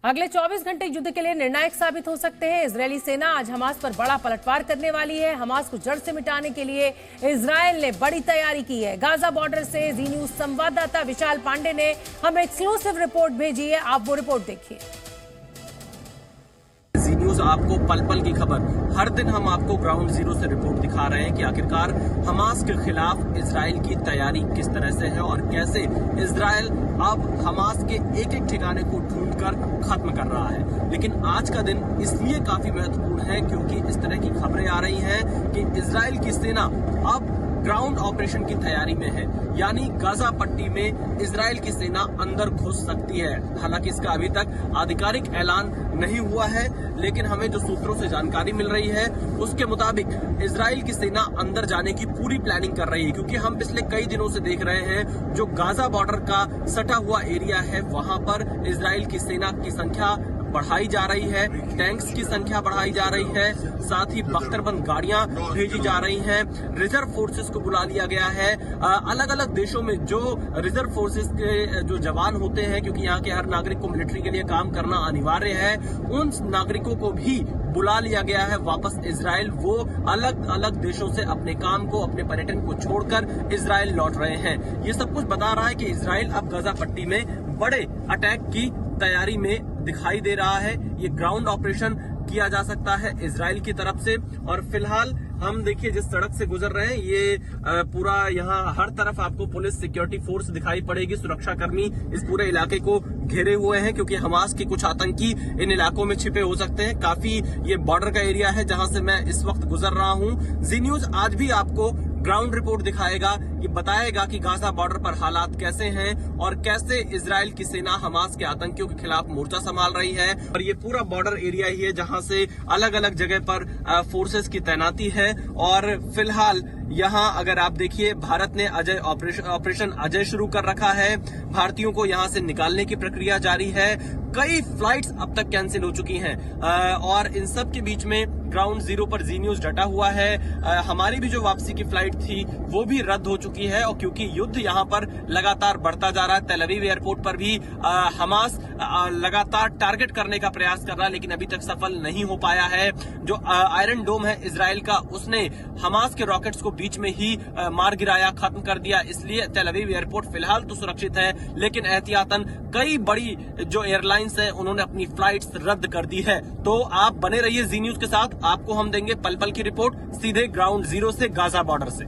अगले 24 घंटे युद्ध के लिए निर्णायक साबित हो सकते हैं। इजरायली सेना आज हमास पर बड़ा पलटवार करने वाली है। हमास को जड़ से मिटाने के लिए इजरायल ने बड़ी तैयारी की है। गाजा बॉर्डर से जी न्यूज संवाददाता विशाल पांडे ने हमें एक्सक्लूसिव रिपोर्ट भेजी है। आप वो रिपोर्ट देखिए। जी न्यूज आपको पल पल की खबर, हर दिन हम आपको ग्राउंड जीरो से रिपोर्ट दिखा रहे हैं कि आखिरकार हमास के खिलाफ इजराइल की तैयारी किस तरह से है और कैसे इजराइल अब हमास के एक एक ठिकाने को ढूंढकर खत्म कर रहा है। लेकिन आज का दिन इसलिए काफी महत्वपूर्ण है क्योंकि इस तरह की खबरें आ रही हैं कि इजराइल की सेना अब ग्राउंड ऑपरेशन की तैयारी में है, यानी गाजा पट्टी में इजराइल की सेना अंदर घुस सकती है। हालांकि इसका अभी तक आधिकारिक ऐलान नहीं हुआ है, लेकिन हमें जो सूत्रों से जानकारी मिल रही है उसके मुताबिक इजराइल की सेना अंदर जाने की पूरी प्लानिंग कर रही है। क्योंकि हम पिछले कई दिनों से देख रहे हैं जो गाजा बॉर्डर का सटा हुआ एरिया है वहां पर इजराइल की सेना की संख्या बढ़ाई जा रही है, टैंक्स की संख्या बढ़ाई जा रही है, साथ ही बख्तरबंद गाड़ियां भेजी जा रही हैं, रिजर्व फोर्सेस को बुला लिया गया है। अलग अलग देशों में जो रिजर्व फोर्सेस के जो जवान होते हैं, क्योंकि यहाँ के हर नागरिक को मिलिट्री के लिए काम करना अनिवार्य है, उन नागरिकों को भी बुला लिया गया है वापस इजराइल। वो अलग अलग देशों से अपने काम को, अपने पर्यटन को छोड़कर इजराइल लौट रहे हैं। ये सब कुछ बता रहा है कि इजराइल अब गाजा पट्टी में बड़े अटैक की तैयारी में दिखाई दे रहा है। ये ग्राउंड ऑपरेशन किया जा सकता है इजराइल की तरफ से। और फिलहाल हम देखिए जिस सड़क से गुजर रहे हैं, ये पूरा यहाँ हर तरफ आपको पुलिस सिक्योरिटी फोर्स दिखाई पड़ेगी। सुरक्षा कर्मी इस पूरे इलाके को घेरे हुए हैं क्योंकि हमास के कुछ आतंकी इन इलाकों में छिपे हो सकते हैं। काफी ये बॉर्डर का एरिया है जहां से मैं इस वक्त गुजर रहा हूं। जी न्यूज आज भी आपको ग्राउंड रिपोर्ट दिखाएगा, ये बताएगा कि गाजा बॉर्डर पर हालात कैसे हैं और कैसे इजराइल की सेना हमास के आतंकियों के खिलाफ मोर्चा संभाल रही है। और ये पूरा बॉर्डर एरिया ही है जहां से अलग अलग जगह पर फोर्सेस की तैनाती है। और फिलहाल यहाँ अगर आप देखिए, भारत ने ऑपरेशन अजय शुरू कर रखा है। भारतीयों को यहाँ से निकालने की प्रक्रिया जारी है। कई फ्लाइट्स अब तक कैंसिल हो चुकी हैं और इन सब के बीच में ग्राउंड जीरो पर जी न्यूज डटा हुआ है। हमारी भी जो वापसी की फ्लाइट थी वो भी रद्द हो चुकी है और क्योंकि युद्ध यहाँ पर लगातार बढ़ता जा रहा है। तेल अवीव एयरपोर्ट पर भी हमास लगातार टारगेट करने का प्रयास कर रहा है, लेकिन अभी तक सफल नहीं हो पाया है। जो आयरन डोम है इजराइल का, उसने हमास के रॉकेट्स को बीच में ही मार गिराया, खत्म कर दिया। इसलिए तेल अवीव एयरपोर्ट फिलहाल तो सुरक्षित है, लेकिन एहतियातन कई बड़ी जो एयरलाइंस है उन्होंने अपनी फ्लाइट्स रद्द कर दी है। तो आप बने रहिए जी न्यूज के साथ, आपको हम देंगे पल पल की रिपोर्ट सीधे ग्राउंड जीरो से, गाजा बॉर्डर से।